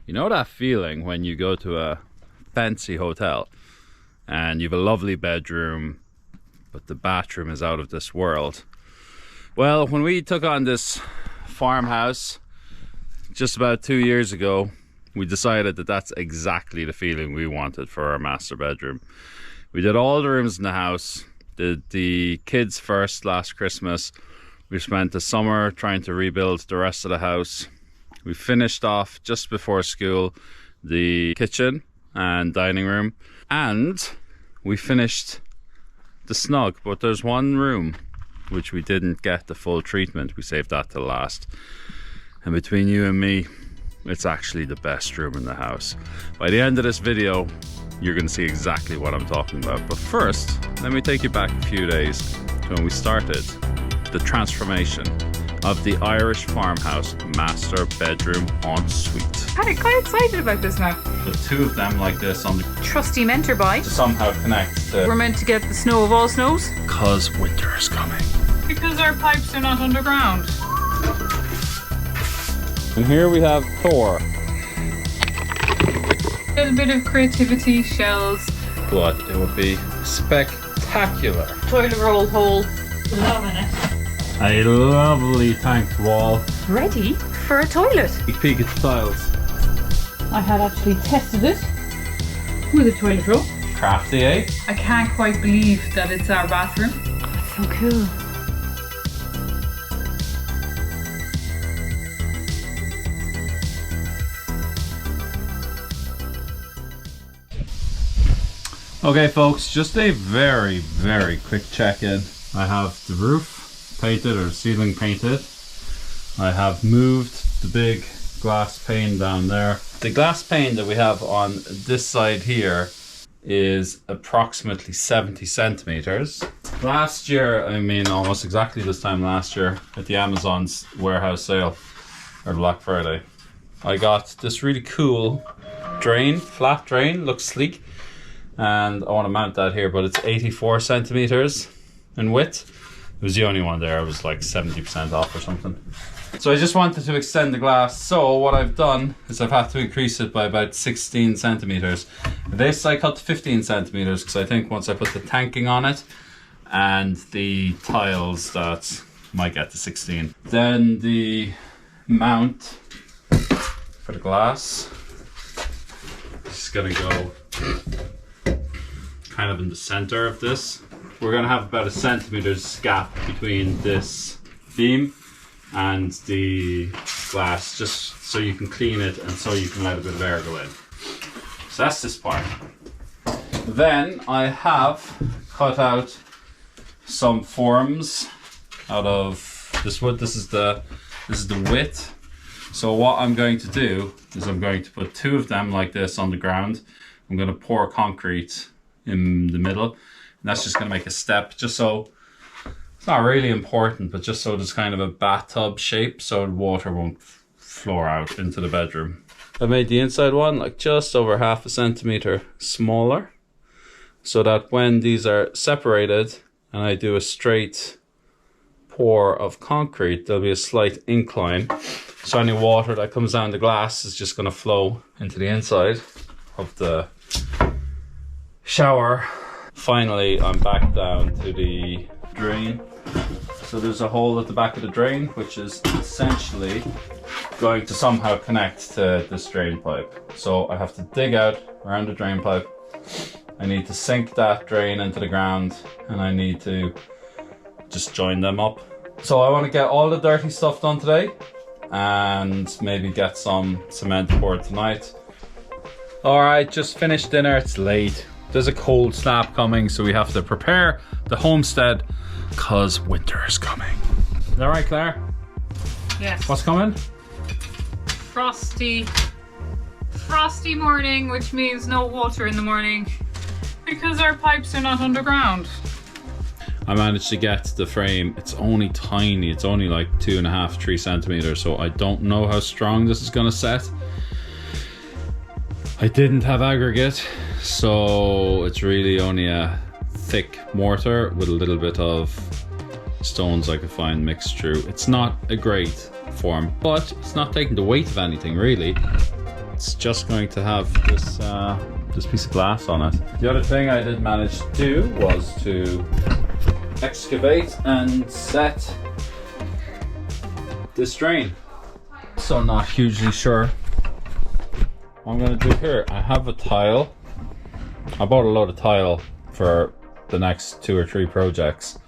You know that feeling when you go to a fancy hotel and you have a lovely bedroom, but the bathroom is out of this world? Well, when we took on this farmhouse just about 2 years ago, we decided that that's exactly the feeling we wanted for our master bedroom. We did all the rooms in the house, did the kids first last Christmas. We spent the summer trying to rebuild the rest of the house. We finished off just before school the kitchen and dining room, and we finished the snug, but there's one room which we didn't get the full treatment. We saved that to last, and between you and me, it's actually the best room in the house. By the end of this video, you're going to see exactly what I'm talking about. But first, let me take you back a few days to when we started the transformation of the Irish Farmhouse master bedroom ensuite. I'm quite excited about this now. Put two of them like this on the Trusty mentor bike. to somehow connect to... We're meant to get the snow of all snows. Cause winter is coming. Because our pipes are not underground. And here we have Thor. A little bit of creativity, shells. But it would be spectacular. Toilet roll hole. Loving it. A lovely tanked wall. Ready for a toilet. Big peek at the tiles. I had actually tested it with a toilet roll. Crafty, eh? I can't quite believe that it's our bathroom. That's so cool. Okay folks, just a very, very quick check-in. I have the roof painted, or the ceiling painted. I have moved the big glass pane down there. The glass pane that we have on this side here is approximately 70 centimeters. Last year, I mean almost exactly this time last year, at the Amazon's warehouse sale, or Black Friday, I got this really cool drain, flat drain, looks sleek. And I want to mount that here, but it's 84 centimeters in width. It was the only one there. It was like 70% off or something. So I just wanted to extend the glass. So what I've done is I've had to increase it by about 16 centimeters. This I cut to 15 centimeters because I think once I put the tanking on it and the tiles, that might get to 16. Then the mount for the glass is gonna go kind of in the center of this. We're gonna have about a centimeter's gap between this beam and the glass, just so you can clean it and so you can let a bit of air go in. So that's this part. Then I have cut out some forms out of this wood. This is the width. So what I'm going to do is I'm going to put two of them like this on the ground. I'm going to pour concrete in the middle, and that's just going to make a step, just so it's not really important, but just so there's kind of a bathtub shape so the water won't flow out into the bedroom. I made the inside one like just over half a centimeter smaller, so that when these are separated and I do a straight pour of concrete, there'll be a slight incline, so any water that comes down the glass is just going to flow into the inside of the shower. Finally, I'm back down to the drain. So there's a hole at the back of the drain, which is essentially going to somehow connect to this drain pipe. So I have to dig out around the drain pipe. I need to sink that drain into the ground, and I need to just join them up. So I want to get all the dirty stuff done today and maybe get some cement poured tonight. Alright, just finished dinner. It's late. There's a cold snap coming, so we have to prepare the homestead because winter is coming. Is that right, Claire? Yes. What's coming? Frosty morning, which means no water in the morning because our pipes are not underground. I managed to get the frame. It's only tiny. It's only like 2.5, 3 centimeters. So I don't know how strong this is gonna set. I didn't have aggregate, so it's really only a thick mortar with a little bit of stones I could find mixed through. It's not a great form, but it's not taking the weight of anything really. it's just going to have this piece of glass on it. The other thing I did manage to do was to excavate and set this drain. So I'm not hugely sure what I'm going to do here. I have a tile. I bought a load of tile for the next 2 or 3 projects,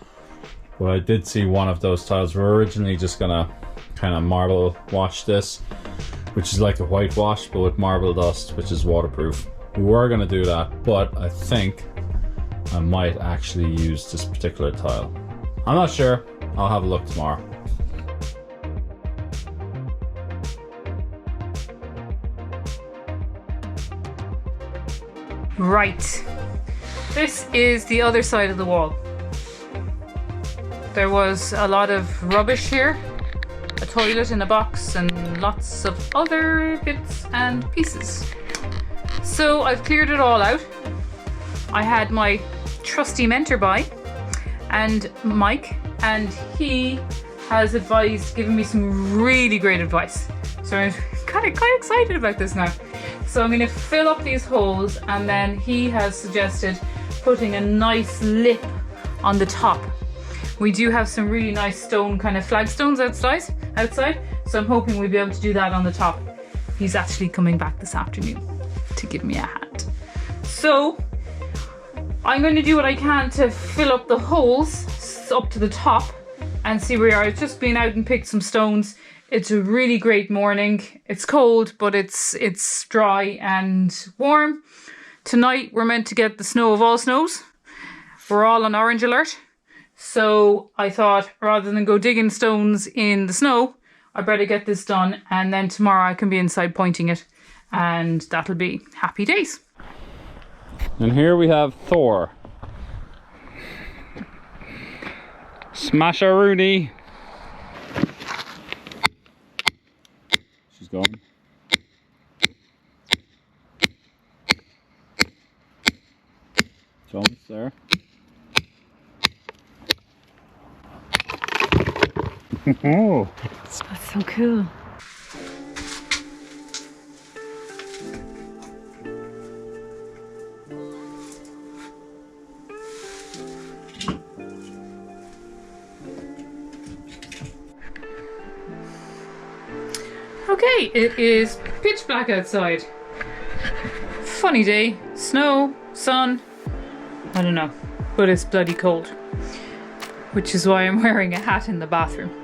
but I did see one of those tiles. We're originally just gonna kind of marble wash this, which is like a whitewash but with marble dust, which is waterproof. We were gonna do that, but I think I might actually use this particular tile. I'm not sure. I'll have a look tomorrow. Right. This is the other side of the wall. There was a lot of rubbish here, a toilet in a box, and lots of other bits and pieces. So I've cleared it all out. I had my trusty mentor by, and Mike, and he has given me some really great advice. So I'm kind of excited about this now. So I'm going to fill up these holes, and then he has suggested putting a nice lip on the top. We do have some really nice stone kind of flagstones outside, so I'm hoping we'll be able to do that on the top. He's actually coming back this afternoon to give me a hand. So I'm going to do what I can to fill up the holes up to the top and see where we are. I've just been out and picked some stones. It's a really great morning. It's cold, but it's dry and warm. Tonight we're meant to get the snow of all snows. We're all on orange alert. So I thought, rather than go digging stones in the snow, I better get this done, and then tomorrow I can be inside pointing it, and that'll be happy days. And here we have Thor. Smash-a-rooney. She's going. John's there. Oh, that's so cool. Okay, it is pitch black outside. Funny day, snow, sun, I don't know, but it's bloody cold. Which is why I'm wearing a hat in the bathroom.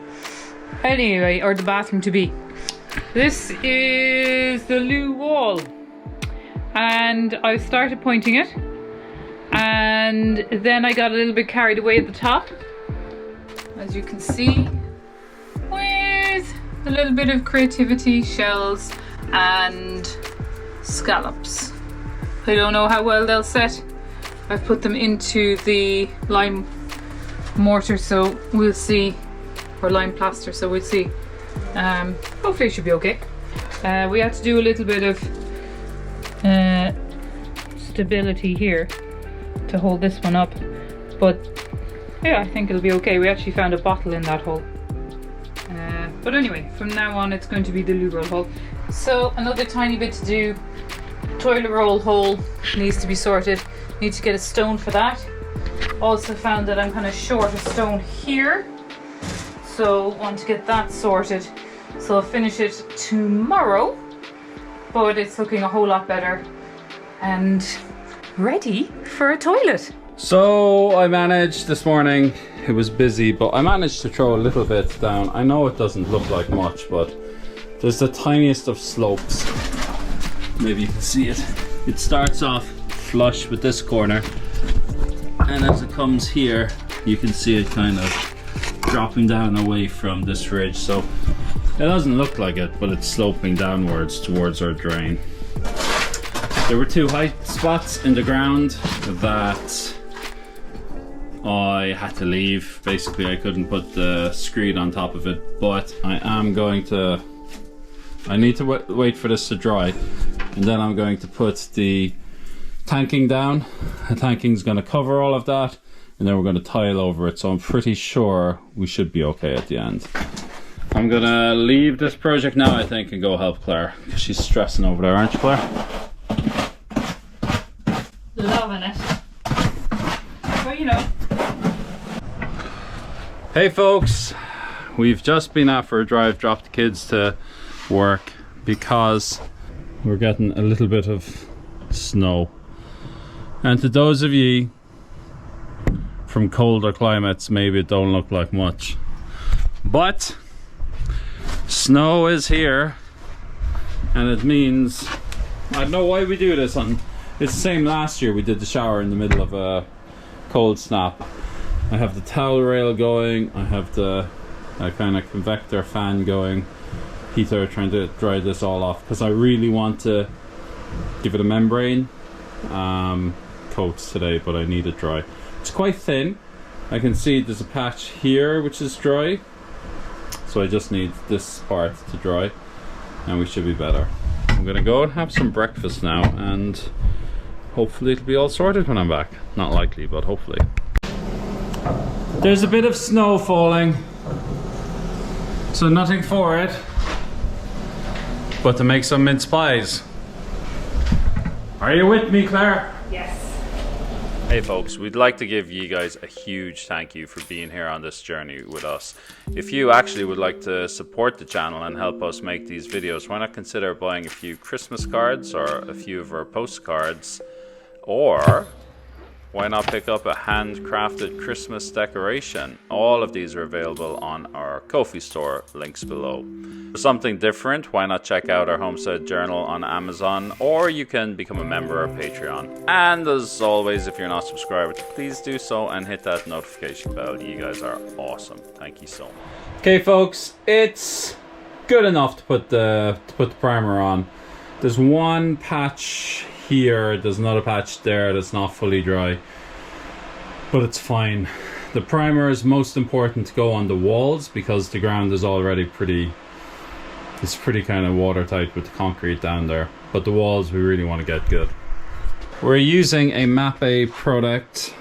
Anyway, or the bathroom to be. This is the loo wall. And I started pointing it. And then I got a little bit carried away at the top. As you can see. With a little bit of creativity, shells and scallops. I don't know how well they'll set. I've put them into the lime mortar, so we'll see, or lime plaster, so we'll see. Hopefully it should be okay. We had to do a little bit of stability here to hold this one up, but yeah, I think it'll be okay. We actually found a bottle in that hole. But anyway, from now on it's going to be the loo roll hole. So another tiny bit to do. Toilet roll hole needs to be sorted. Need to get a stone for that. Also found that I'm kind of short a stone here, so want to get that sorted. So I'll finish it tomorrow, but it's looking a whole lot better and ready for a toilet. So I managed this morning, it was busy, but I managed to throw a little bit down. I know it doesn't look like much, but there's the tiniest of slopes. Maybe you can see it. It starts off flush with this corner, and as it comes here you can see it kind of dropping down away from this ridge, so it doesn't look like it, but it's sloping downwards towards our drain. There were 2 high spots in the ground that I had to leave. Basically I couldn't put the screed on top of it, but I need to wait for this to dry, and then I'm going to put the tanking down. The tanking's going to cover all of that, and then we're going to tile over it, so I'm pretty sure we should be okay at the end. I'm gonna leave this project now, I think, and go help Claire, because she's stressing over there, aren't you, Claire? Loving it. Well, you know. Hey folks, we've just been out for a drive, dropped the kids to work because we're getting a little bit of snow. And to those of ye from colder climates, maybe it don't look like much, but snow is here, and it means, I don't know why we do this on, it's the same last year we did the shower in the middle of a cold snap. I have the towel rail going, I have the kind of convector fan going, heater trying to dry this all off, because I really want to give it a membrane coat today, but I need it dry. It's quite thin. I can see there's a patch here which is dry, so I just need this part to dry and we should be better. I'm gonna go and have some breakfast now, and hopefully it'll be all sorted when I'm back. Not likely, but hopefully. There's a bit of snow falling, so nothing for it but to make some mince pies. Are you with me, Claire? Yes. Hey folks, we'd like to give you guys a huge thank you for being here on this journey with us. If you actually would like to support the channel and help us make these videos, why not consider buying a few Christmas cards or a few of our postcards, or why not pick up a handcrafted Christmas decoration? All of these are available on our Ko-fi store, links below. For something different, why not check out our Homestead journal on Amazon, or you can become a member of Patreon. And as always, if you're not subscribed, please do so and hit that notification bell. You guys are awesome. Thank you so much. Okay folks, it's good enough to put the primer on. There's one patch here, there's another patch there that's not fully dry, but it's fine. The primer is most important to go on the walls because the ground is already pretty kind of watertight with the concrete down there, but the walls we really want to get good. We're using a Mapei product.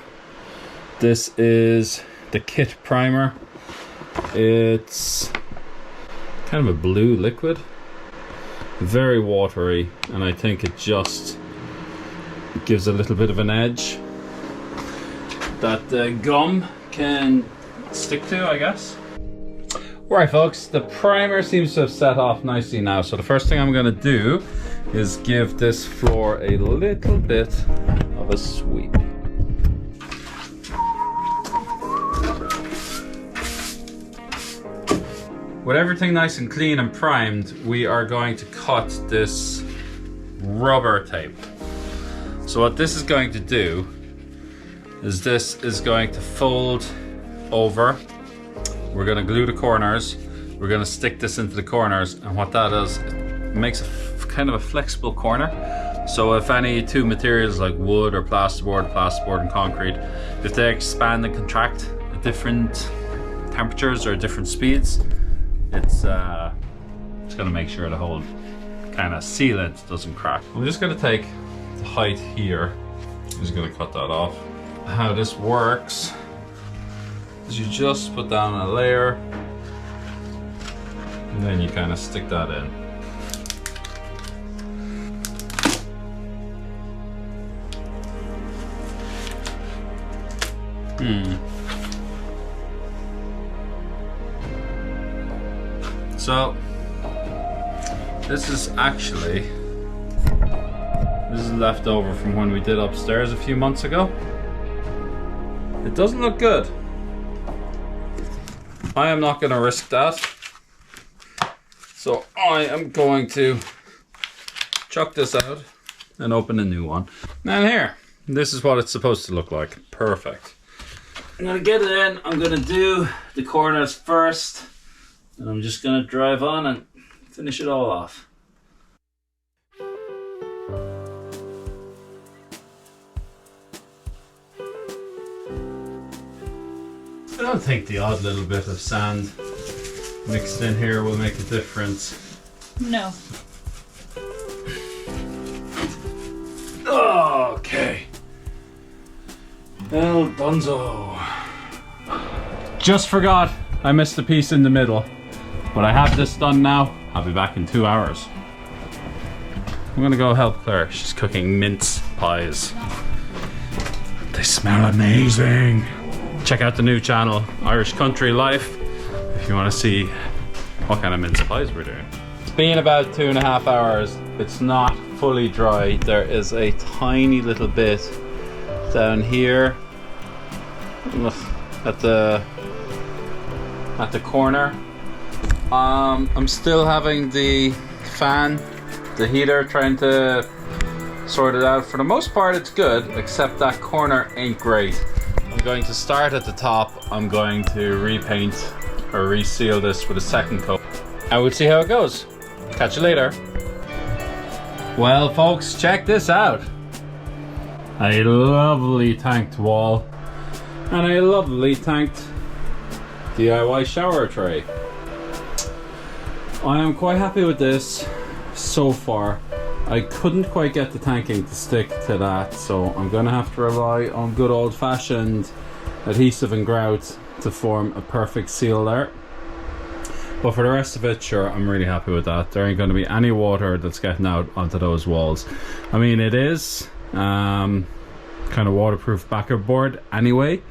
This is the kit primer. It's kind of a blue liquid, very watery, and I think it just gives a little bit of an edge that the gum can stick to, I guess. Right folks, the primer seems to have set off nicely now, so the first thing I'm going to do is give this floor a little bit of a sweep. With everything nice and clean and primed, we are going to cut this rubber tape. So what this is going to do is this is going to fold over. We're going to glue the corners. We're going to stick this into the corners, and what that does, it makes a kind of a flexible corner. So if any two materials like wood or plasterboard and concrete, if they expand and contract at different temperatures or different speeds, it's going to make sure the whole kind of sealant doesn't crack. I'm just going to take the height here. I'm just going to cut that off. How this works is you just put down a layer and then you kind of stick that in. So this is left over from when we did upstairs a few months ago. It doesn't look good. I am not going to risk that. So I am going to chuck this out and open a new one. And here, this is what it's supposed to look like. Perfect. I'm going to get it in. I'm going to do the corners first. And I'm just going to drive on and finish it all off. I don't think the odd little bit of sand mixed in here will make a difference. No. Okay. El Donzo. Just forgot I missed the piece in the middle. But I have this done now. I'll be back in 2 hours. I'm gonna go help Claire. She's cooking mince pies. They smell amazing. Check out the new channel, Irish Country Life, if you want to see what kind of mince pies we're doing. It's been about 2.5 hours. It's not fully dry. There is a tiny little bit down here at the corner. I'm still having the fan, the heater, trying to sort it out. For the most part it's good, except that corner ain't great. I'm going to start at the top. I'm going to repaint or reseal this with a second coat, and we'll see how it goes. Catch you later. Well folks, check this out. A lovely tanked wall and a lovely tanked DIY shower tray. I am quite happy with this so far. I couldn't quite get the tanking to stick to that, so I'm gonna have to rely on good old-fashioned adhesive and grout to form a perfect seal there. But for the rest of it, sure, I'm really happy with that. There ain't gonna be any water that's getting out onto those walls. I mean, it is kind of waterproof backer board anyway,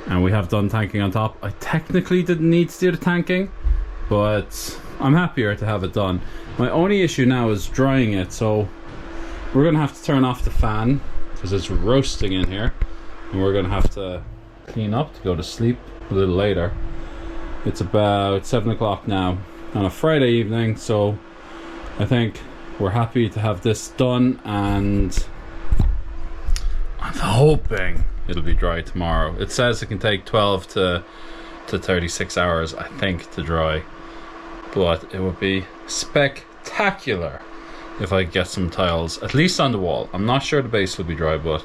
and we have done tanking on top. I technically didn't need to do the tanking, but I'm happier to have it done. My only issue now is drying it, so we're gonna have to turn off the fan because it's roasting in here, and we're gonna have to clean up to go to sleep a little later. It's about 7 o'clock now on a Friday evening, so I think we're happy to have this done, and I'm hoping it'll be dry tomorrow. It says it can take 12 to 36 hours, I think, to dry. But it would be spectacular if I get some tiles, at least on the wall. I'm not sure the base will be dry, but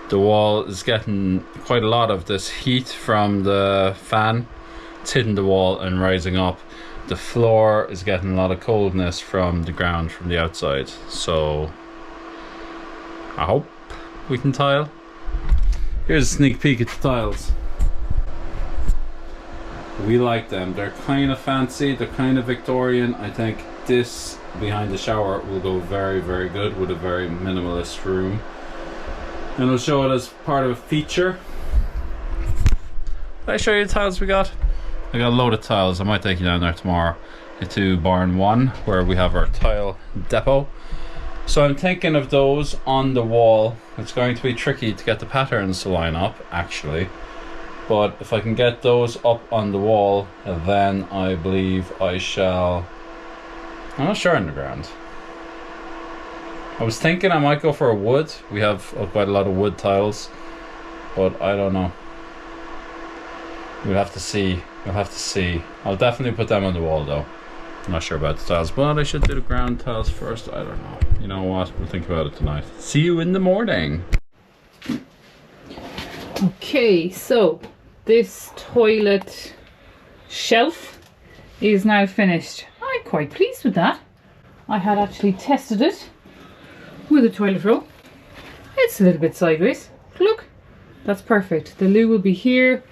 the wall is getting quite a lot of this heat from the fan. It's hitting the wall and rising up. The floor is getting a lot of coldness from the ground, from the outside. So I hope we can tile. Here's a sneak peek at the tiles. We like them. They're kind of fancy, they're kind of Victorian. I think this behind the shower will go very, very good with a very minimalist room. And I'll show it as part of a feature. Did I show you the tiles we got? I got a load of tiles. I might take you down there tomorrow to barn 1 where we have our tile depot. So I'm thinking of those on the wall. It's going to be tricky to get the patterns to line up actually. But if I can get those up on the wall, then I believe I shall... I'm not sure on the ground. I was thinking I might go for a wood. We have quite a lot of wood tiles, but I don't know. We'll have to see. We'll have to see. I'll definitely put them on the wall though. I'm not sure about the tiles, but I should do the ground tiles first. I don't know. You know what? We'll think about it tonight. See you in the morning. Okay, so this toilet shelf is now finished. I'm quite pleased with that. I had actually tested it with a toilet roll. It's a little bit sideways. Look, that's perfect. The loo will be here,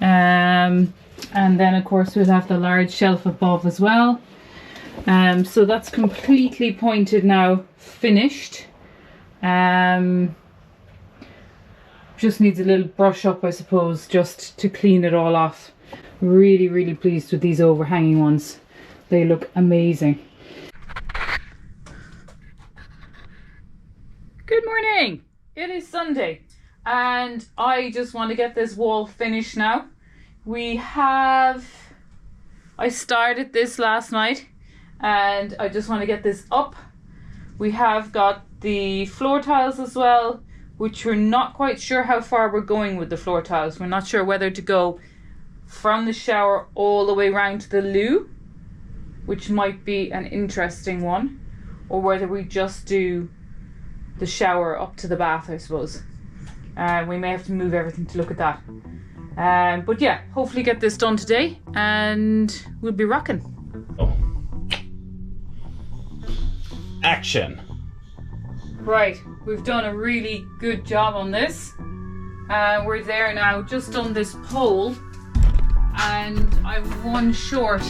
and then of course we'll have the large shelf above as well. So that's completely pointed now, finished. Just needs a little brush up, I suppose, just to clean it all off. Really, really pleased with these overhanging ones. They look amazing. Good morning! It is Sunday and I just want to get this wall finished now. I started this last night and I just want to get this up. We have got the floor tiles as well, which we're not quite sure how far we're going with the floor tiles. We're not sure whether to go from the shower all the way around to the loo, which might be an interesting one, or whether we just do the shower up to the bath, I suppose. We may have to move everything to look at that. But yeah, hopefully get this done today and we'll be rocking. Oh. Action. Right, we've done a really good job on this. We're there now, just on this pole. and I'm one short.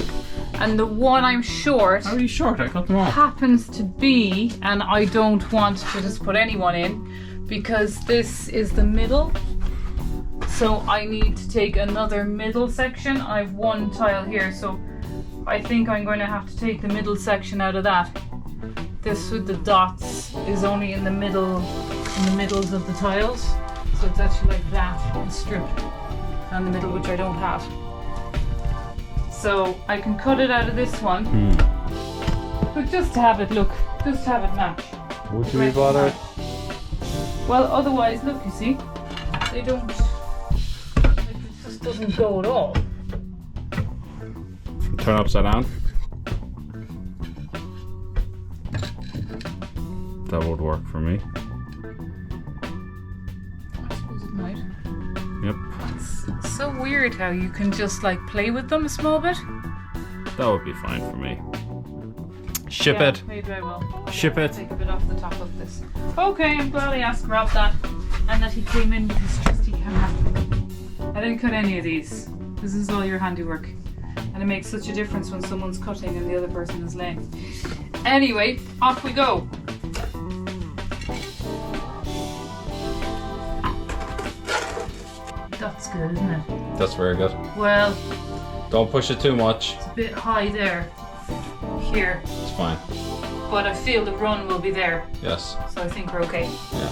And the one I'm short. How are you short? I cut them off. Happens to be, and I don't want to just put anyone in because this is the middle. So I need to take another middle section. I have one tile here, so I think I'm going to have to take the middle section out of that. This with the dots is only in the middles of the tiles. So it's actually like that, a strip down the middle, which I don't have. So I can cut it out of this one, but just to have it look, just to have it match. Would you be bothered? Well, otherwise, look, you see, they don't, like, it just doesn't go at all. Turn upside down. That would work for me. I suppose it might. Yep. It's so weird how you can just like play with them a small bit. That would be fine for me. Ship Yeah, it. maybe I will. Ship it. Take a bit off the top of this. Okay, I'm glad I asked Rob that, and that he came in with his trusty camera. I didn't cut any of these. This is all your handiwork, and it makes such a difference when someone's cutting and the other person is laying. Anyway, off we go. That's good, isn't it? That's very good. Well, Don't push it too much. it's a bit high there. Here. It's fine. But I feel the run will be there, Yes. so I think we're okay. Yeah.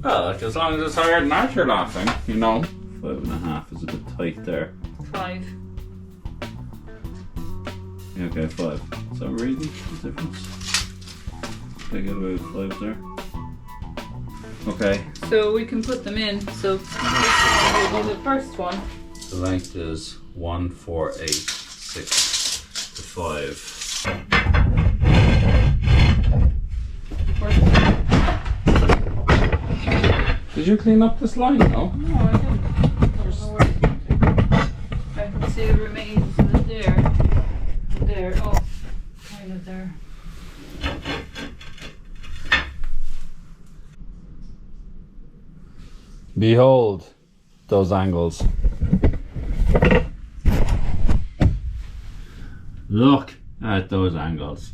Well, like as long as it's higher than that, you're laughing, you know. 5.5 is a bit tight there. 5. Yeah, okay, 5. Is that reading the difference? Did I get away with 5 there? Okay. So we can put them in. So this one will be the first one. The length is 1, 4, 8, 6 to 5. Did you clean up this line, no? No, I didn't. I can see the remains of it there. And there. Oh, kind of there. Behold those angles. Look at those angles.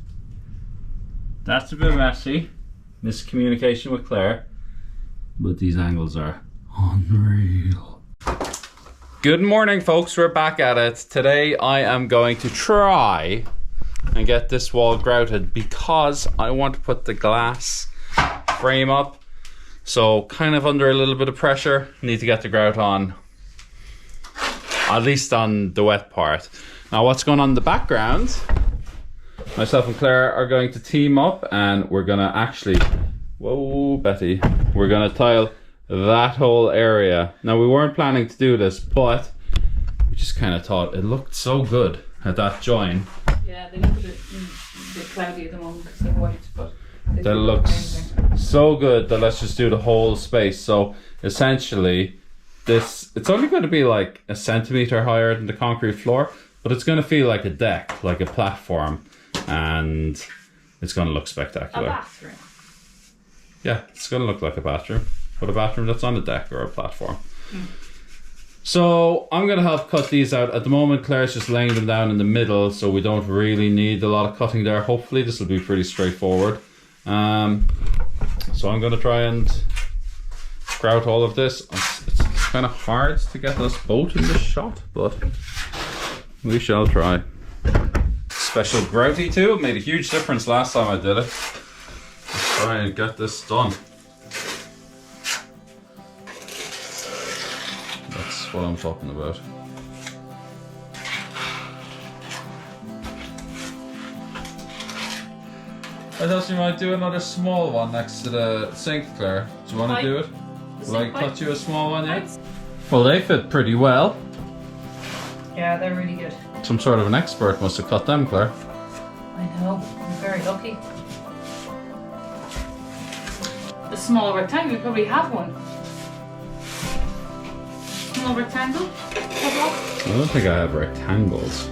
That's a bit messy. Miscommunication with Claire. But these angles are unreal. Good morning, folks. We're back at it. Today I am going to try and get this wall grouted because I want to put the glass frame up. So kind of under a little bit of pressure. Need to get the grout on. At least on the wet part. Now what's going on in the background, myself and Claire are going to team up and we're going to actually... Whoa, Betty. We're going to tile that whole area. Now, we weren't planning to do this, but we just kind of thought it looked so good at that join. Yeah, they look a bit cloudy at the moment because they're white, but that looks so good that let's just do the whole space. So, essentially, it's only going to be like a centimetre higher than the concrete floor, but it's going to feel like a deck, like a platform, and it's going to look spectacular. A bathroom. Yeah, it's going to look like a bathroom, but a bathroom that's on a deck or a platform. So I'm going to help cut these out. At the moment, Claire's just laying them down in the middle, so we don't really need a lot of cutting there. Hopefully this will be pretty straightforward. So I'm going to try and grout all of this. It's kind of hard to get us both in the shot, but we shall try. Special grouty too. It made a huge difference last time I did it. Let's try and get this done. That's what I'm talking about. I thought you might do another small one next to the sink, Claire. Do you want to do it? Will I cut you a small one yet? Well, they fit pretty well. Yeah, they're really good. Some sort of an expert must have cut them, Claire. I know, I'm very lucky. The small rectangle, you probably have one. Small rectangle? I don't think I have rectangles.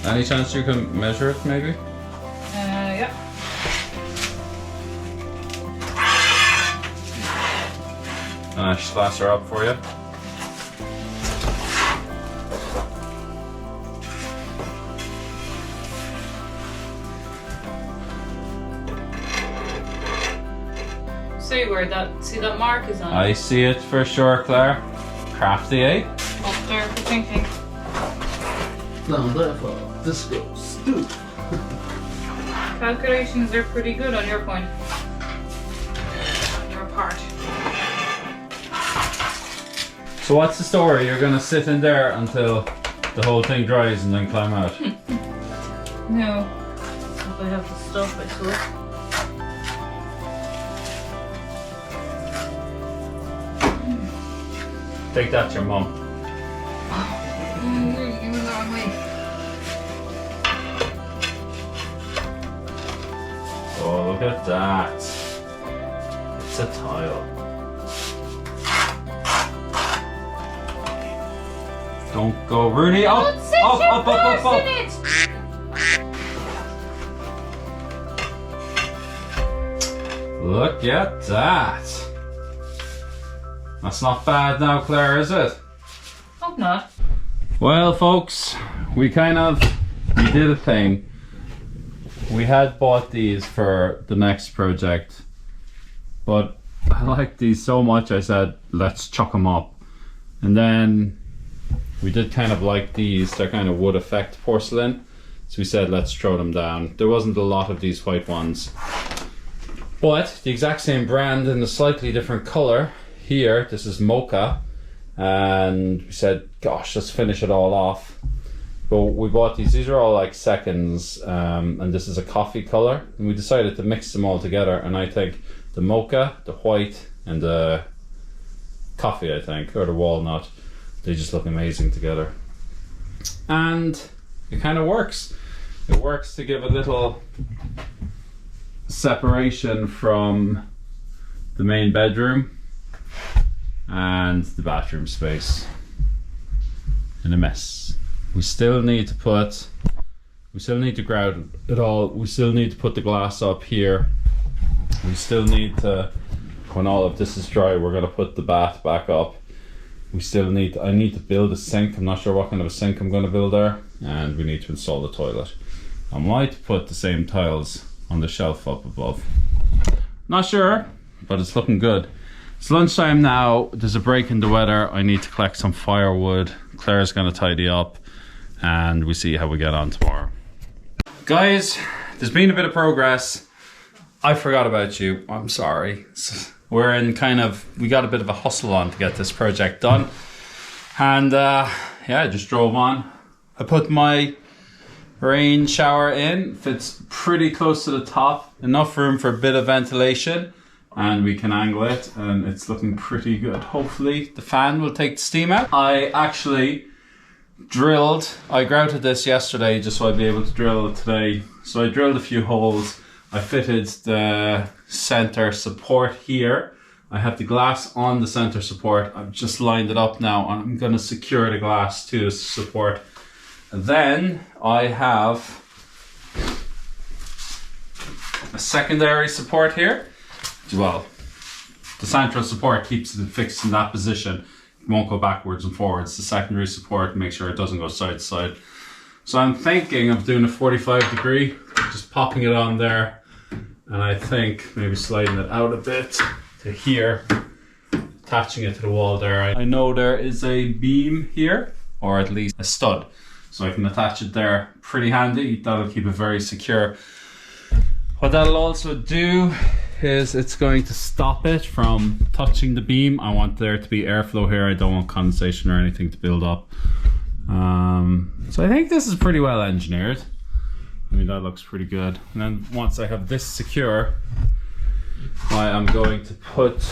Any chance you can measure it, maybe? Yeah. And I slice her up for you. See that mark is on? I see it for sure, Claire. Crafty, eh? Up there for thinking. Now therefore, this goes to... Calculations are pretty good on your point. On your part. So what's the story? You're gonna sit in there until the whole thing dries and then climb out? No. If I have the stuff, I suppose. Take that to your mum. You were the wrong way. Oh, look at that. It's a tile. Don't go, Rooney. Up, Don't sit up, your up, up, up, up. in it! Look at that. That's not bad now, Claire, is it? Hope not. Well, folks, we did a thing. We had bought these for the next project, but I liked these so much I said, let's chuck them up. And then we did kind of like these, they're kind of wood effect porcelain. So we said, let's throw them down. There wasn't a lot of these white ones, but the exact same brand in a slightly different color. Here, this is mocha, and we said, gosh, let's finish it all off. But we bought these are all like seconds, and this is a coffee color, and we decided to mix them all together. And I think the mocha, the white, and the coffee, I think, or the walnut, they just look amazing together. And it kind of works. It works to give a little separation from the main bedroom and the bathroom space in a mess. We still need to grout it all. We still need to put the glass up here. We still need to, when all of this is dry, we're going to put the bath back up. I need to build a sink. I'm not sure what kind of a sink I'm going to build there, and we need to install the toilet. I might put the same tiles on the shelf up above. Not sure, but it's looking good. It's lunchtime now. There's a break in the weather. I need to collect some firewood. Claire's going to tidy up, and we see how we get on tomorrow. Guys, there's been a bit of progress. I forgot about you. I'm sorry. We're in we got a bit of a hustle on to get this project done. And yeah, I just drove on. I put my rain shower in. Fits pretty close to the top. Enough room for a bit of ventilation. And we can angle it, and it's looking pretty good. Hopefully the fan will take the steam out. I actually I grouted this yesterday just so I'd be able to drill it today. So I drilled a few holes. I fitted the center support here. I have the glass on the center support. I've just lined it up now, and I'm going to secure the glass to the support. And then I have a secondary support here. Well, the central support keeps it fixed in that position. It won't go backwards and forwards. The secondary support, make sure it doesn't go side to side. So I'm thinking of doing a 45 degree, just popping it on there. And I think maybe sliding it out a bit to here, attaching it to the wall there. I know there is a beam here, or at least a stud. So I can attach it there, pretty handy. That'll keep it very secure. What that'll also do is it's going to stop it from touching the beam. I want there to be airflow here. I don't want condensation or anything to build up. So I think this is pretty well engineered. I mean, that looks pretty good. And then once I have this secure, I am going to put,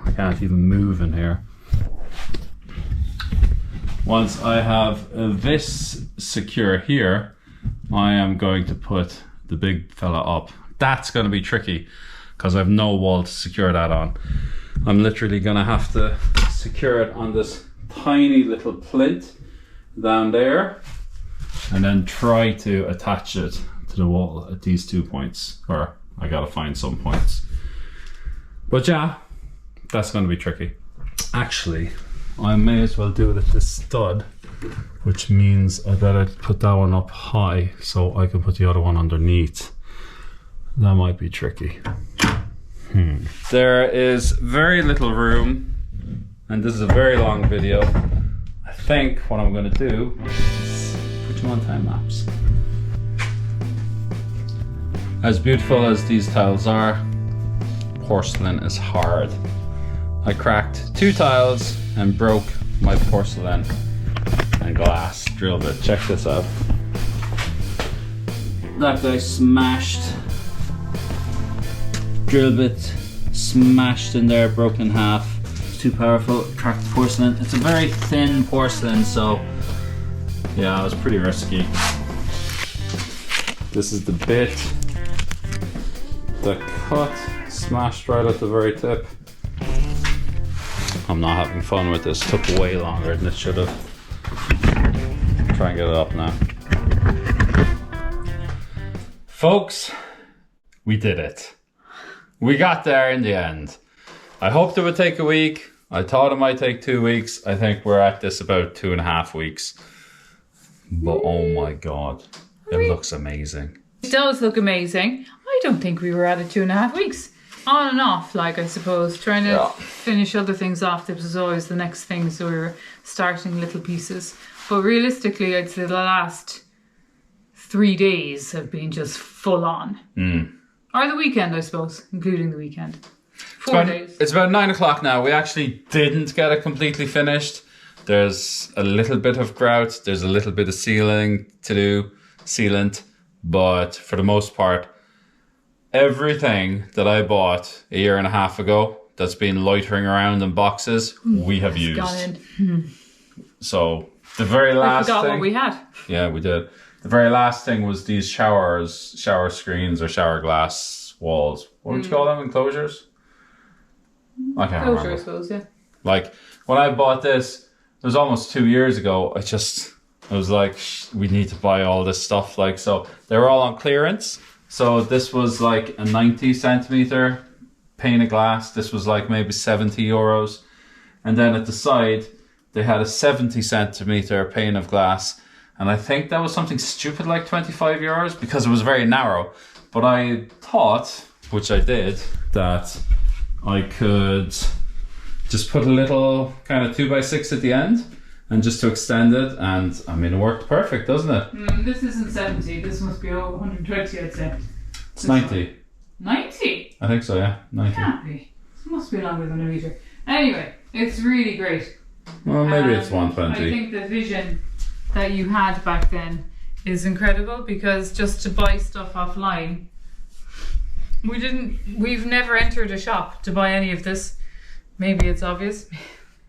I can't even move in here. Once I have this secure here, I am going to put the big fella up. That's going to be tricky because I have no wall to secure that on. I'm literally going to have to secure it on this tiny little plinth down there and then try to attach it to the wall at these 2 points, or I gotta find some points. But yeah, that's going to be tricky. Actually, I may as well do it at this stud, which means I better put that one up high so I can put the other one underneath. That might be tricky. There is very little room, and this is a very long video. I think what I'm going to do is put you on time lapse. As beautiful as these tiles are, porcelain is hard. I cracked 2 tiles and broke my porcelain and glass drill bit. Check this out. That guy smashed. Drill bit smashed in there, broken in half. Too powerful, cracked porcelain. It's a very thin porcelain, so yeah, it was pretty risky. This is the bit. The cut smashed right at the very tip. I'm not having fun with this. Took way longer than it should have. Try and get it up now. Folks, we did it. We got there in the end. I hoped it would take a week. I thought it might take 2 weeks. I think we're at this about 2.5 weeks. But oh my God, it looks amazing. It does look amazing. I don't think we were at it 2.5 weeks. On and off, like, I suppose. Trying to finish other things off. This was always the next thing, so we were starting little pieces. But realistically, I'd say the last 3 days have been just full on. Or the weekend, I suppose, including the weekend. 4 days. It's about 9 o'clock now. We actually didn't get it completely finished. There's a little bit of grout. There's a little bit of sealing to do, sealant. But for the most part, everything that I bought a year and a half ago that's been loitering around in boxes, we have used. So the very last thing... We forgot what we had. Yeah, we did. The very last thing was these shower screens or shower glass walls. What would you call them? Enclosures? I can't remember. I suppose, yeah. Like, when I bought this, it was almost 2 years ago. I was like, we need to buy all this stuff. Like, so they were all on clearance. So this was like a 90 centimeter pane of glass. This was like maybe 70 euros. And then at the side, they had a 70 centimeter pane of glass. And I think that was something stupid like 25 euros because it was very narrow. But I thought, which I did, that I could just put a little kind of 2x6 at the end and just to extend it. And I mean, it worked perfect, doesn't it? This isn't 70. This must be 120, I'd say. It's 90. 90? I think so, yeah. 90. Can't be. It must be longer than a meter. Anyway, it's really great. Well, maybe it's 120. I think the vision that you had back then is incredible, because just to buy stuff offline, we've never entered a shop to buy any of this. Maybe it's obvious.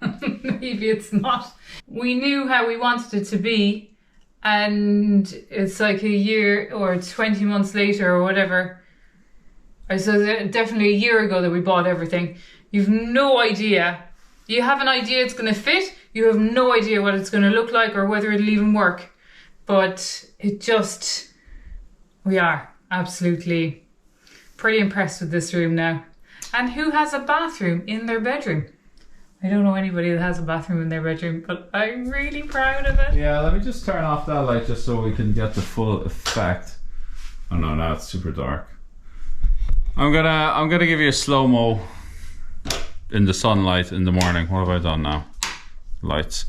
Maybe it's not. We knew how we wanted it to be, and it's like a year or 20 months later or whatever. I said definitely a year ago that we bought everything. You've no idea. You have an idea it's going to fit. You have no idea what it's going to look like or whether it'll even work. But we are absolutely pretty impressed with this room now. And who has a bathroom in their bedroom? I don't know anybody that has a bathroom in their bedroom, but I'm really proud of it. Yeah, let me just turn off that light just so we can get the full effect. Oh no, now it's super dark. I'm gonna give you a slow-mo in the sunlight in the morning. What have I done now? Lights.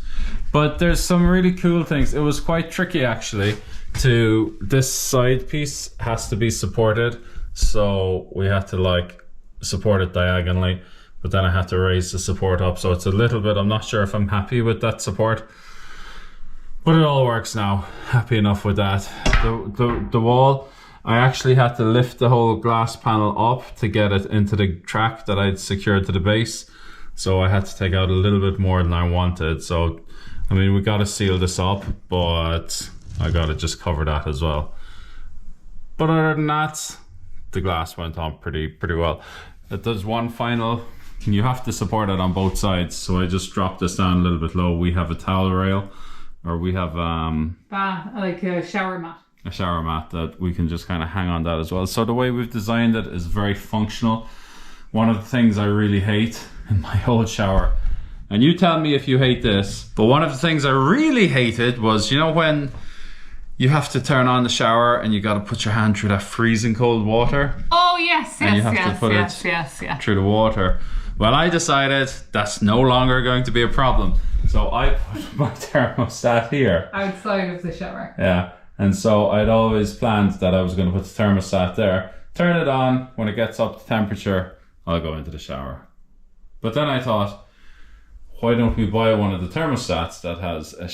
But there's some really cool things. It was quite tricky actually. This side piece has to be supported, so we had to like support it diagonally, but then I had to raise the support up, so it's a little bit, I'm not sure if I'm happy with that support, But it all works now. Happy enough with that. The wall, I actually had to lift the whole glass panel up to get it into the track that I'd secured to the base. So I had to take out a little bit more than I wanted. So, I mean, we got to seal this up, but I got to just cover that as well. But other than that, the glass went on pretty well. It does one final, you have to support it on both sides. So I just dropped this down a little bit low. We have a towel rail, or we have like a shower mat. A shower mat that we can just kind of hang on that as well. So the way we've designed it is very functional. One of the things I really hate in my old shower, and you tell me if you hate this, but one of the things I really hated was, you know, when you have to turn on the shower and you got to put your hand through that freezing cold water. Oh yes, and you have to put it through the water. Well, I decided that's no longer going to be a problem. So I put my thermostat here. Outside of the shower. Yeah, and so I'd always planned that I was going to put the thermostat there, turn it on, when it gets up to temperature, I'll go into the shower. But then I thought, why don't we buy one of the thermostats that has a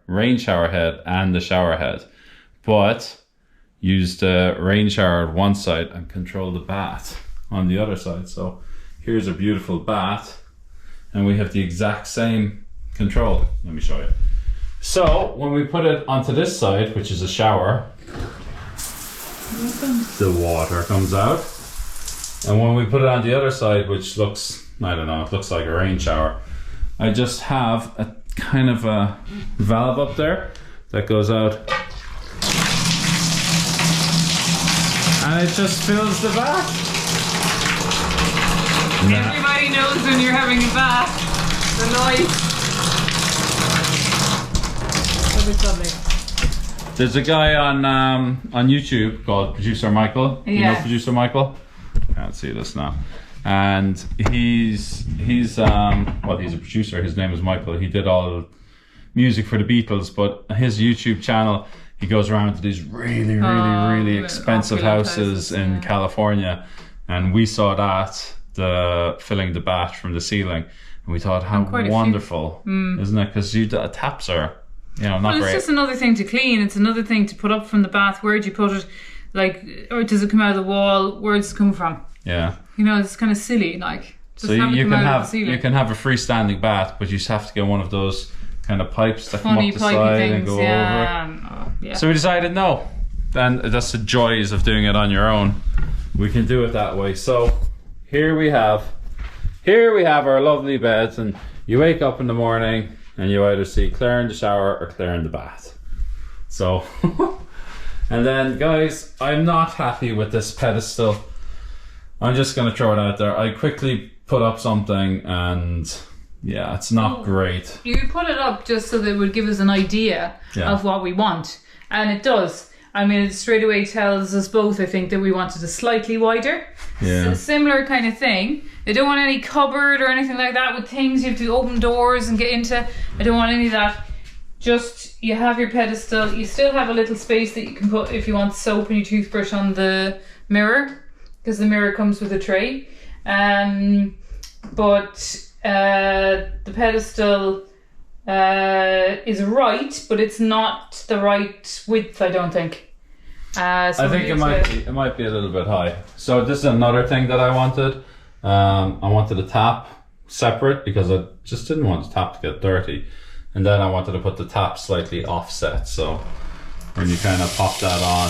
rain shower head and the shower head, but use the rain shower at one side and control the bath on the other side. So here's a beautiful bath, and we have the exact same control. Let me show you. So when we put it onto this side, which is a shower, the water comes out. And when we put it on the other side, which looks, I don't know, it looks like a rain shower, I just have a kind of a valve up there that goes out, and it just fills the bath. Everybody knows when you're having a bath, the noise. It's lovely. There's a guy on YouTube called Producer Michael. You know Producer Michael? Can't see this now. And he's well, he's a producer. His name is Michael. He did all music for the Beatles, but his YouTube channel, he goes around to these really expensive houses in California, and we saw that, filling the bath from the ceiling, and we thought, how wonderful, isn't it? Because taps are, not great. It's just another thing to clean. It's another thing to put up from the bath. Where do you put it? Like, or does it come out of the wall? Where does it come from? Yeah. It's kind of silly, like. So you can have a freestanding bath, but you just have to get one of those kind of pipes that come up the side and go over. Yeah. So we decided no. And that's the joys of doing it on your own. We can do it that way. So here we have our lovely beds, and you wake up in the morning and you either see Claire in the shower or Claire in the bath. So, and then guys, I'm not happy with this pedestal. I'm just going to throw it out there. I quickly put up something, and yeah, it's not great. You put it up just so that it would give us an idea of what we want. And it does. I mean, it straight away tells us both, I think, that we wanted a slightly wider. Yeah. Similar kind of thing. I don't want any cupboard or anything like that with things you have to open doors and get into. I don't want any of that. Just, you have your pedestal. You still have a little space that you can put, if you want soap and your toothbrush, on the mirror, because the mirror comes with a tray. But the pedestal is right, but it's not the right width, I don't think. So I think it might be a little bit high. So this is another thing that I wanted. I wanted a tap separate because I just didn't want the tap to get dirty. And then I wanted to put the tap slightly offset, so when you kind of pop that on,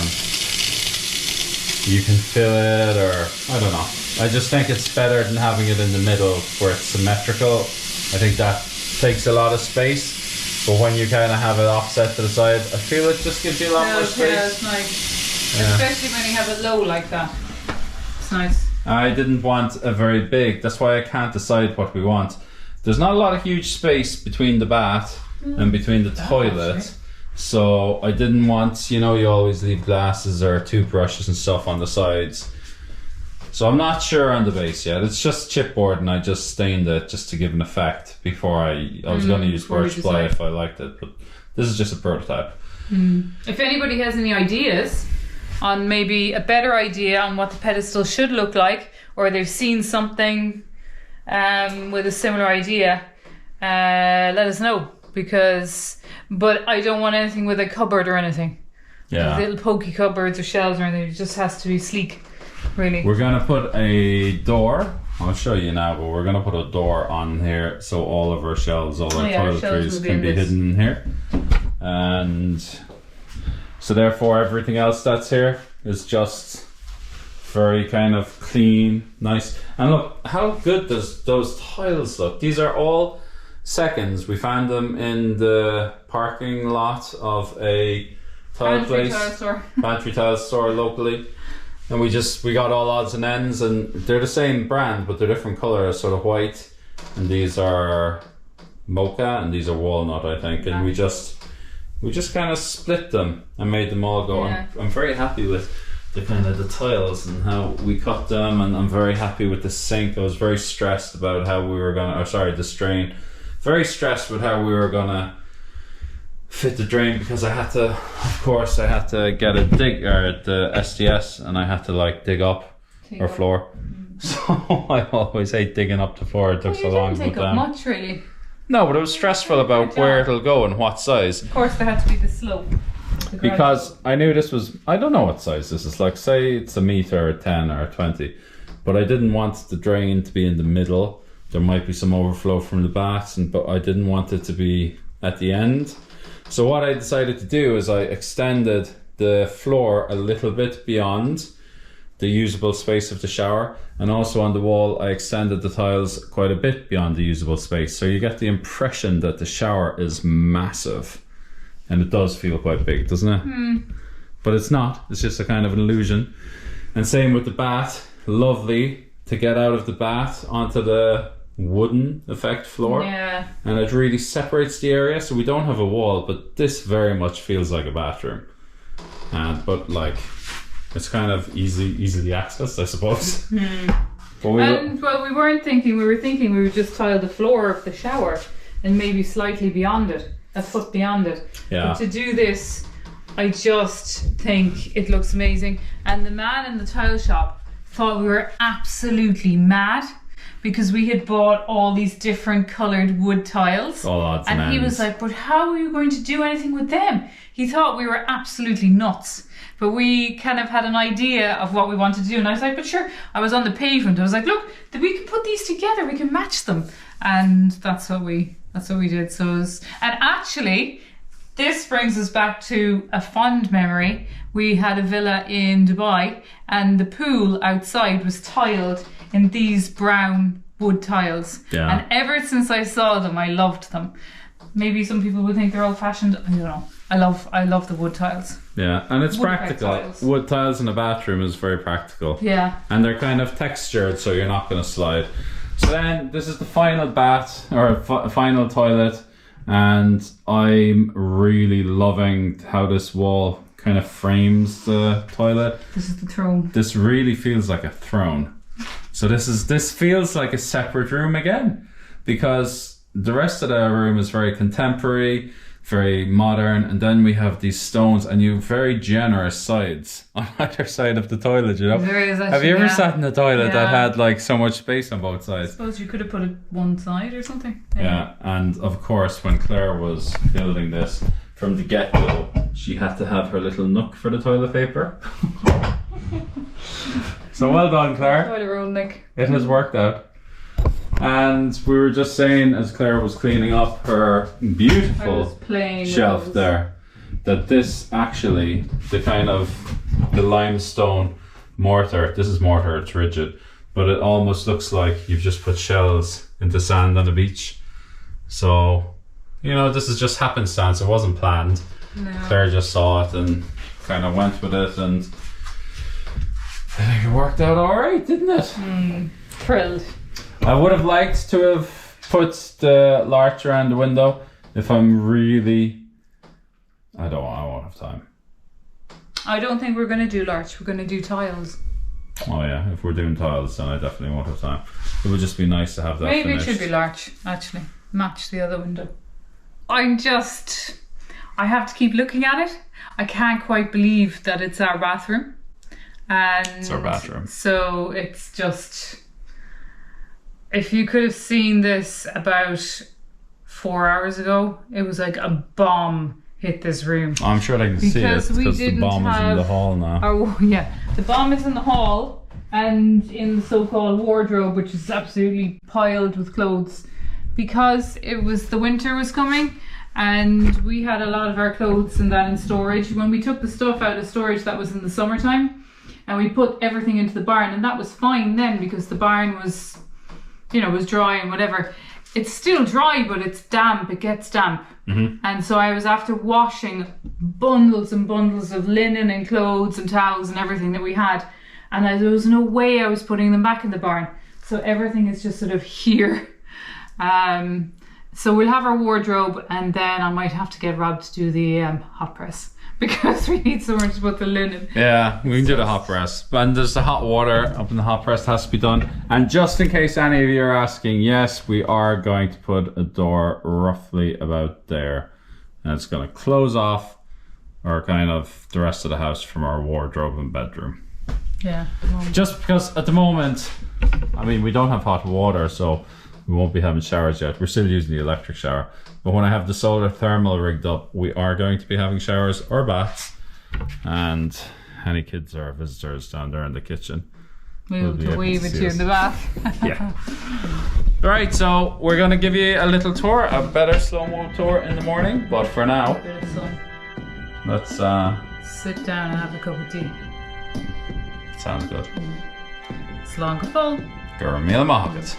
you can fill it, or I don't know. I just think it's better than having it in the middle where it's symmetrical. I think that takes a lot of space, but when you kind of have it offset to the side, I feel it just gives you a lot more space. Yeah, it's nice. Yeah. Especially when you have it low like that. It's nice. I didn't want a very big, that's why I can't decide what we want. There's not a lot of huge space between the bath and between the toilet. So I didn't want, you always leave glasses or toothbrushes and stuff on the sides. So I'm not sure on the base yet. It's just chipboard, and I just stained it just to give an effect before I was going to use birch ply if I liked it. But this is just a prototype. If anybody has any ideas on maybe a better idea on what the pedestal should look like, or they've seen something with a similar idea, let us know. Because but I don't want anything with a cupboard or anything. Yeah. Little pokey cupboards or shelves or anything. It just has to be sleek, really. We're gonna put a door. I'll show you now, but we're gonna put a door on here so all of our shelves, all our toiletries can be hidden in here. And so therefore everything else that's here is just very kind of clean, nice. And look, how good does those tiles look? These are all seconds. We found them in the parking lot of a tile place, Pantry tile store locally. And we got all odds and ends, and they're the same brand, but they're different colours, sort of white. And these are mocha, and these are walnut, I think. And we just kind of split them and made them all go. Yeah. I'm very happy with the kind of the tiles and how we cut them, and I'm very happy with the sink. I was very stressed about how we were gonna, the drain. Very stressed with how we were gonna fit the drain, because I had to get a dig or the STS, and I had to like dig up our floor. So I always hate digging up the floor. It took so long to put down. It didn't take up much, really. No, but it was stressful about where it'll go and what size. Of course, there had to be the slope. Because I knew this was, I don't know what size this is. Like, say it's a meter or 10 or 20, but I didn't want the drain to be in the middle. There might be some overflow from the baths, but I didn't want it to be at the end. So what I decided to do is I extended the floor a little bit beyond the usable space of the shower, and also on the wall I extended the tiles quite a bit beyond the usable space, so you get the impression that the shower is massive, and it does feel quite big, doesn't it? But it's not, it's just a kind of an illusion. And same with the bath. Lovely to get out of the bath onto the wooden effect floor, and it really separates the area, so we don't have a wall, but this very much feels like a bathroom, but like it's kind of easily accessed, I suppose. But we weren't thinking, we were thinking we would just tile the floor of the shower and maybe slightly beyond it, a foot beyond it. But to do this, I just think it looks amazing. And the man in the tile shop thought we were absolutely mad, because we had bought all these different coloured wood tiles. All odds and he was like, but how are you going to do anything with them? He thought we were absolutely nuts. But we kind of had an idea of what we wanted to do. And I was like, but sure. I was on the pavement. I was like, look, we can put these together. We can match them. And that's what we did. So and actually, this brings us back to a fond memory. We had a villa in Dubai, and the pool outside was tiled in these brown wood tiles. And ever since I saw them, I loved them. Maybe some people would think they're old-fashioned. I don't know. I love the wood tiles. Yeah, and it's practical. Wood tiles in a bathroom is very practical. Yeah. And they're kind of textured, so you're not going to slide. So then, this is the final bath, or final toilet, and I'm really loving how this wall kind of frames the toilet. This is the throne. This really feels like a throne. So this feels like a separate room again, because the rest of the room is very contemporary, very modern, and then we have these stones, and you have very generous sides on either side of the toilet, you know. There is actually, have you ever sat in a toilet that had like so much space on both sides? I suppose you could have put it one side or something. Yeah, and of course when Claire was building this from the get-go, she had to have her little nook for the toilet paper. So well done, Claire. Toilet roll, Nick. It has worked out. And we were just saying, as Claire was cleaning up her beautiful shelf there, that this actually, the limestone mortar, this is mortar, it's rigid, but it almost looks like you've just put shells into sand on the beach. So, you know, this is just happenstance, it wasn't planned. No. Claire just saw it and kind of went with it, and I think it worked out alright, didn't it? Thrilled. I would have liked to have put the larch around the window if I'm really... I won't have time. I don't think we're going to do larch, we're going to do tiles. Oh yeah, if we're doing tiles then I definitely won't have time. It would just be nice to have that Maybe finished. It should be larch, actually. Match the other window. I have to keep looking at it. I can't quite believe that it's our bathroom. And it's our bathroom. So it's just... If you could have seen this about 4 hours ago. It was like a bomb hit this room. I'm sure they can see it Because we because the didn't bomb is in the have hall now. Oh yeah, the bomb is in the hall and in the so-called wardrobe, which is absolutely piled with clothes, because the winter was coming and we had a lot of our clothes and that in storage. When we took the stuff out of storage, that was in the summertime, and we put everything into the barn, and that was fine then because the barn was, was dry and whatever. It's still dry, but it's damp. It gets damp. Mm-hmm. And so I was after washing bundles and bundles of linen and clothes and towels and everything that we had. And there was no way I was putting them back in the barn. So everything is just sort of here. So we'll have our wardrobe, and then I might have to get Rob to do the hot press because we need somewhere to put the linen. Yeah, we can do the hot press. And there's the hot water up in the hot press that has to be done. And just in case any of you are asking, yes, we are going to put a door roughly about there. And it's going to close off or kind of the rest of the house from our wardrobe and bedroom. Yeah. Just because at the moment, I mean, we don't have hot water, so we won't be having showers yet. We're still using the electric shower. But when I have the solar thermal rigged up, we are going to be having showers or baths. And any kids or visitors down there in the kitchen, We'll be able to wave at see you us. in the bath. Yeah. Right, so we're going to give you a little tour, a better slow-mo tour in the morning. But for now, Bit of sun. let's... Sit down and have a cup of tea. sounds good. It's long and full. Gur míle maith.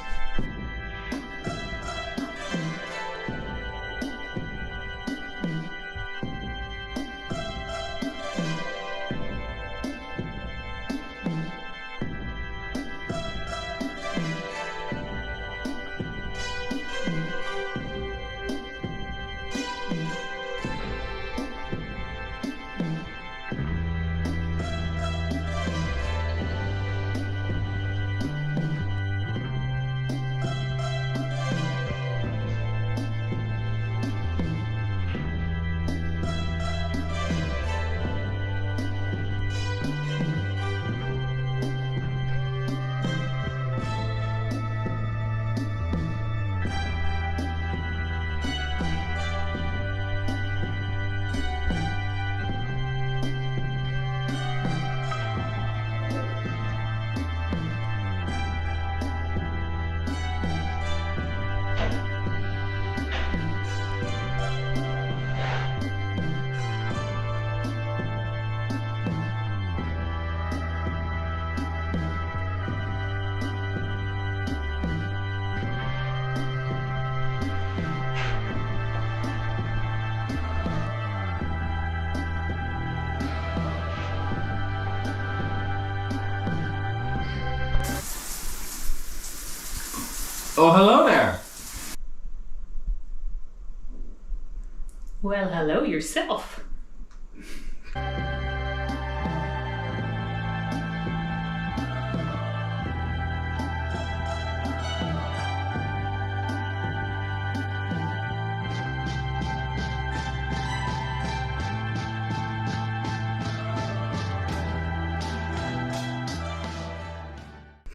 Oh, hello there. Well, hello yourself.